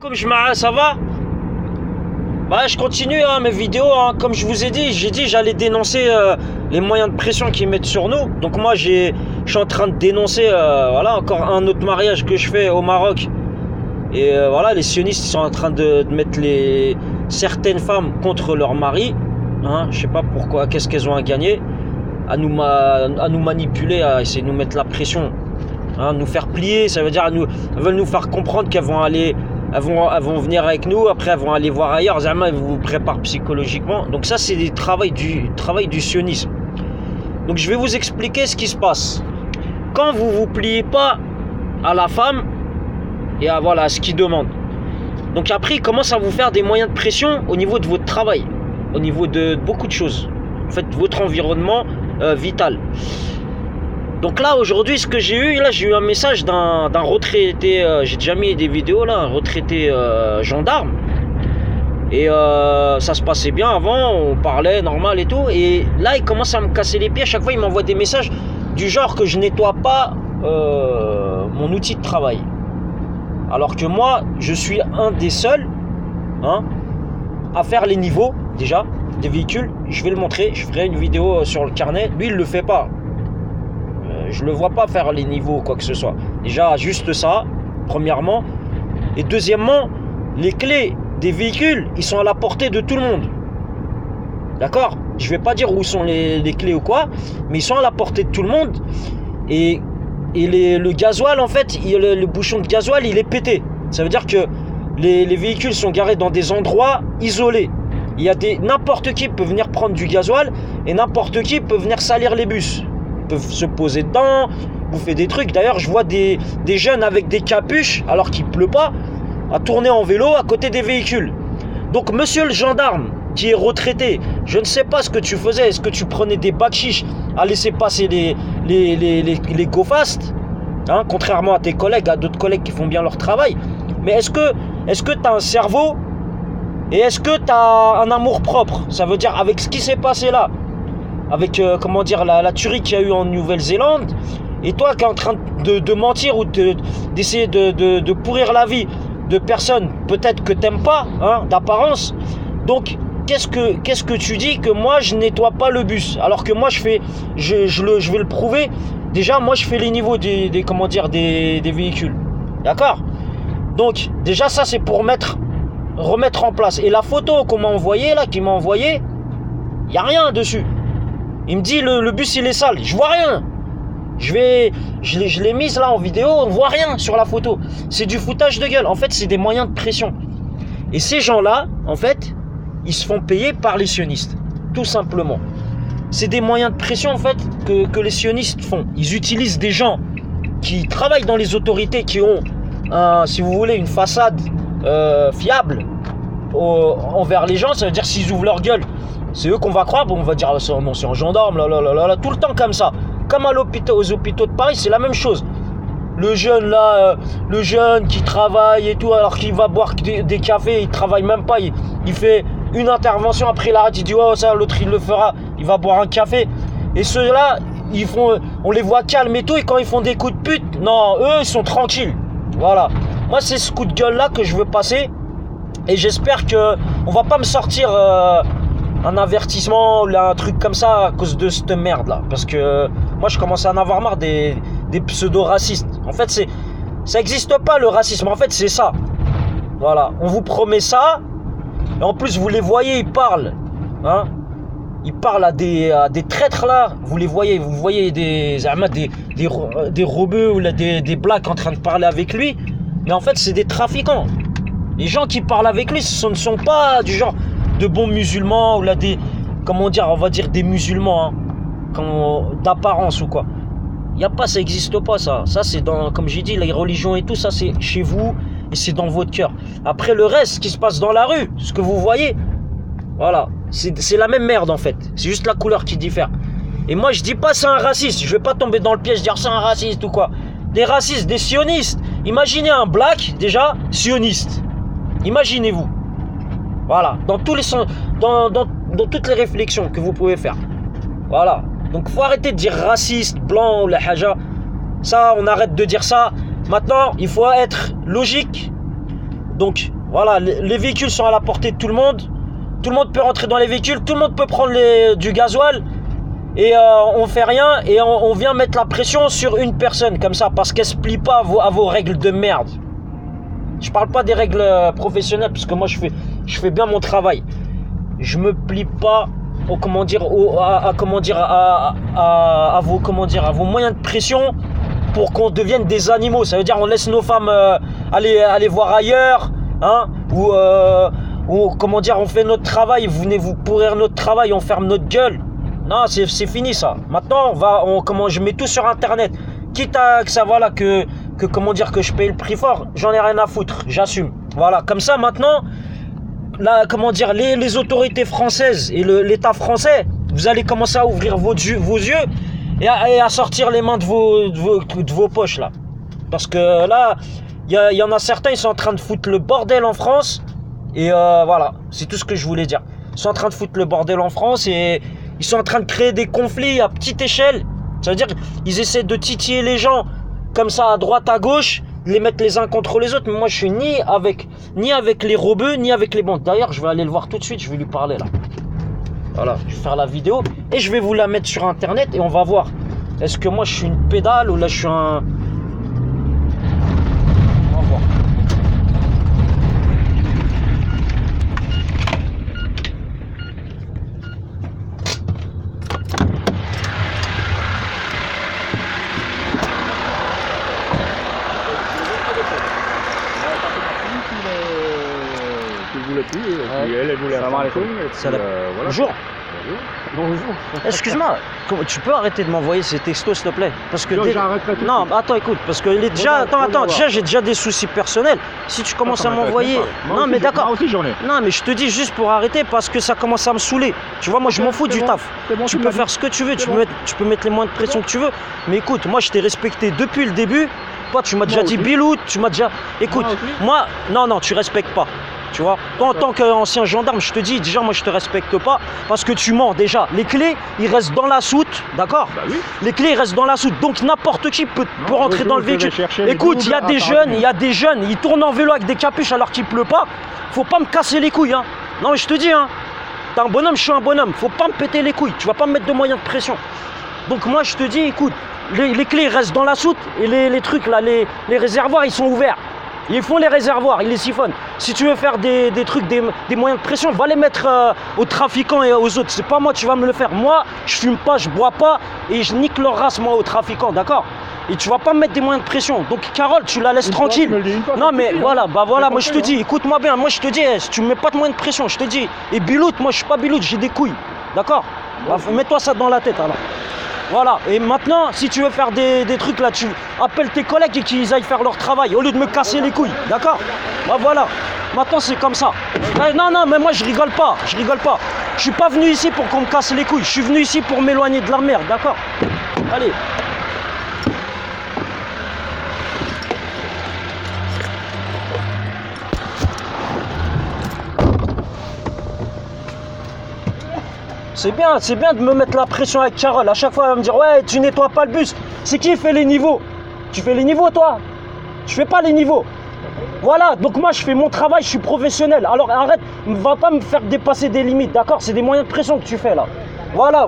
Comme ça va? Bah, je continue mes vidéos, comme je vous ai dit, j'allais dénoncer les moyens de pression qu'ils mettent sur nous. Donc moi je suis en train de dénoncer voilà, encore un autre mariage que je fais au Maroc. Et voilà, les sionistes sont en train de mettre certaines femmes contre leurs maris. Je sais pas pourquoi, qu'est-ce qu'elles ont à gagner à nous manipuler, à essayer de nous mettre la pression, nous faire plier. Ça veut dire elles veulent nous faire comprendre qu'elles vont aller, elles vont venir avec nous, après elles vont aller voir ailleurs. Elles vous préparent psychologiquement. Donc ça, c'est le travail du sionisme. Donc je vais vous expliquer ce qui se passe quand vous vous pliez pas à la femme et à ce qu'il demande. Donc après, il commence à vous faire des moyens de pression au niveau de votre travail, au niveau de beaucoup de choses. En fait, votre environnement vital. Donc là, aujourd'hui, ce que j'ai eu un message d'un retraité, j'ai déjà mis des vidéos là, un retraité gendarme. Et ça se passait bien avant, on parlait normal et tout. Et là, il commence à me casser les pieds. À chaque fois, il m'envoie des messages du genre que je nettoie pas mon outil de travail. Alors que moi, je suis un des seuls à faire les niveaux, déjà, des véhicules. Je vais le montrer, je ferai une vidéo sur le carnet. Lui, il le fait pas. Je le vois pas faire les niveaux ou quoi que ce soit. Déjà, juste ça, premièrement. Et deuxièmement, les clés des véhicules, ils sont à la portée de tout le monde. D'accord ? Je vais pas dire où sont les clés ou quoi, mais ils sont à la portée de tout le monde. Et le gasoil, en fait, le bouchon de gasoil, il est pété. Ça veut dire que les véhicules sont garés dans des endroits isolés. N'importe qui peut venir prendre du gasoil et n'importe qui peut venir salir les bus. Ils peuvent se poser dedans, bouffer des trucs. D'ailleurs, je vois des jeunes avec des capuches, alors qu'il pleut pas, à tourner en vélo à côté des véhicules. Donc, monsieur le gendarme, qui est retraité, je ne sais pas ce que tu faisais. Est-ce que tu prenais des bakchiches à laisser passer les go-fast, contrairement à tes collègues, à d'autres collègues qui font bien leur travail. Mais est-ce que tu as un cerveau et est-ce que tu as un amour propre? Ça veut dire, avec ce qui s'est passé là, avec la tuerie qu'il y a eu en Nouvelle-Zélande, et toi qui es en train de mentir ou d'essayer de pourrir la vie de personnes peut-être que t'aimes pas, d'apparence. Donc qu'est-ce que tu dis que moi je nettoie pas le bus, alors que moi je vais le prouver. Déjà, moi je fais les niveaux des véhicules. D'accord? Donc déjà, ça c'est pour remettre en place. Et la photo qu'il m'a envoyée, il n'y a rien dessus. Il me dit le bus il est sale. Je vois rien. Je l'ai mise là en vidéo, on ne voit rien sur la photo. C'est du foutage de gueule. En fait, c'est des moyens de pression. Et ces gens-là, en fait, ils se font payer par les sionistes. Tout simplement. C'est des moyens de pression, en fait, que les sionistes font. Ils utilisent des gens qui travaillent dans les autorités, qui ont, si vous voulez, une façade fiable envers les gens. Ça veut dire, s'ils ouvrent leur gueule, c'est eux qu'on va croire. Bon, on va dire, non, c'est un gendarme, là, tout le temps comme ça. Comme aux hôpitaux de Paris, c'est la même chose. Le jeune qui travaille et tout, alors qu'il va boire des cafés, il travaille même pas, il fait une intervention, après il arrête, il dit oh ça, l'autre il le fera, il va boire un café. Et ceux-là, on les voit calmes et tout, et quand ils font des coups de pute, non, eux ils sont tranquilles. Voilà. Moi c'est ce coup de gueule là que je veux passer, et j'espère que on va pas me sortir un avertissement ou un truc comme ça à cause de cette merde là, parce que moi je commence à en avoir marre des pseudo-racistes. En fait, ça n'existe pas le racisme, en fait c'est ça. Voilà, on vous promet ça, et en plus vous les voyez, ils parlent, ils parlent à des traîtres là, vous voyez des rebeux ou des blacks en train de parler avec lui, mais en fait c'est des trafiquants. Les gens qui parlent avec lui, ce ne sont pas du genre de bons musulmans, ou là on va dire des musulmans, d'apparence ou quoi. Ça n'existe pas ça. Ça c'est comme j'ai dit, les religions et tout, ça c'est chez vous et c'est dans votre cœur. Après le reste, ce qui se passe dans la rue, ce que vous voyez, voilà, c'est la même merde en fait. C'est juste la couleur qui diffère. Et moi je dis pas c'est un raciste, je vais pas tomber dans le piège de dire c'est un raciste ou quoi. Des racistes, des sionistes. Imaginez un black déjà sioniste. Imaginez-vous. Voilà, dans tous les sens, dans toutes les réflexions que vous pouvez faire. Voilà. Donc faut arrêter de dire raciste, blanc ou la haja. Ça, on arrête de dire ça. Maintenant, il faut être logique Donc voilà, les véhicules sont à la portée de tout le monde. Tout le monde peut rentrer dans les véhicules, tout le monde peut prendre du gasoil. Et on fait rien et on vient mettre la pression sur une personne comme ça parce qu'elle se plie pas à vos règles de merde. Je parle pas des règles professionnelles parce que moi je fais bien mon travail. Je me plie pas à vos moyens de pression pour qu'on devienne des animaux. Ça veut dire on laisse nos femmes aller voir ailleurs, hein, ou comment dire, on fait notre travail, vous venez vous pourrir notre travail, on ferme notre gueule. Non, c'est fini ça. Maintenant je mets tout sur internet. Quitte à que ça, voilà, que comment dire, que je paye le prix fort, j'en ai rien à foutre, j'assume. Voilà, comme ça maintenant, là, comment dire, les autorités françaises et l'État français, vous allez commencer à ouvrir vos yeux et à sortir les mains de vos poches là. Parce que là, il y en a certains, ils sont en train de foutre le bordel en France. Et voilà, c'est tout ce que je voulais dire. Ils sont en train de foutre le bordel en France et ils sont en train de créer des conflits à petite échelle. Ça veut dire qu'ils essaient de titiller les gens comme ça à droite, à gauche, les mettre les uns contre les autres. Mais moi, je suis ni avec les rebeux, ni avec les bandes. D'ailleurs, je vais aller le voir tout de suite, je vais lui parler là. Voilà, je vais faire la vidéo et je vais vous la mettre sur internet et on va voir. Est-ce que moi, je suis une pédale ou là, je suis un... On va voir. Elle voulait voilà. Bonjour. Bonjour. Excuse-moi, tu peux arrêter de m'envoyer ces textos s'il te plaît? Parce que non, attends, écoute, parce que déjà j'ai déjà des soucis personnels. Si tu commences à m'envoyer, non mais d'accord. Moi aussi j'en ai. Non mais je te dis juste pour arrêter parce que ça commence à me saouler. Tu vois, moi je m'en fous du taf. Tu peux faire ce que tu veux, tu peux mettre les moyens de pression que tu veux. Mais écoute, moi je t'ai respecté depuis le début. Toi tu m'as déjà dit Bilout, tu m'as déjà. Écoute, moi non, tu respectes pas. Tu vois, toi en tant qu'ancien gendarme, je te dis déjà, moi je te respecte pas parce que tu mens déjà. Les clés, ils restent dans la soute, d'accord? Bah oui. Les clés, ils restent dans la soute, donc n'importe qui peut rentrer dans le véhicule. Écoute, il y a des jeunes, ils tournent en vélo avec des capuches alors qu'il pleut pas. Faut pas me casser les couilles, hein. Non mais je te dis, hein, t'es un bonhomme, je suis un bonhomme. Faut pas me péter les couilles. Tu vas pas me mettre de moyens de pression. Donc moi je te dis, écoute, les clés restent dans la soute et les trucs là, les réservoirs, ils sont ouverts. Ils font les réservoirs, ils les siphonnent. Si tu veux faire des trucs, des moyens de pression, va les mettre aux trafiquants et aux autres. C'est pas moi, tu vas me le faire. Moi, je fume pas, je bois pas et je nique leur race, moi, aux trafiquants, d'accord? Et tu vas pas me mettre des moyens de pression. Donc, Carole, tu la laisses tranquille. Non, mais voilà, bah voilà, moi je te dis, écoute-moi bien, moi je te dis, si tu me mets pas de moyens de pression, je te dis. Et Bilout, moi je suis pas Bilout, j'ai des couilles, d'accord? Bah, mets-toi ça dans la tête alors. Voilà, et maintenant, si tu veux faire des trucs là, tu appelles tes collègues et qu'ils aillent faire leur travail au lieu de me casser les couilles, d'accord? Bah voilà, maintenant c'est comme ça. Non, mais moi je rigole pas. Je suis pas venu ici pour qu'on me casse les couilles, je suis venu ici pour m'éloigner de la merde, d'accord? Allez. C'est bien de me mettre la pression avec Carole. À chaque fois, elle va me dire, ouais, tu nettoies pas le bus. C'est qui fait les niveaux? Tu fais les niveaux, toi? Tu fais pas les niveaux. Voilà, donc moi, je fais mon travail, je suis professionnel. Alors arrête, va pas me faire dépasser des limites, d'accord? C'est des moyens de pression que tu fais, là. Voilà.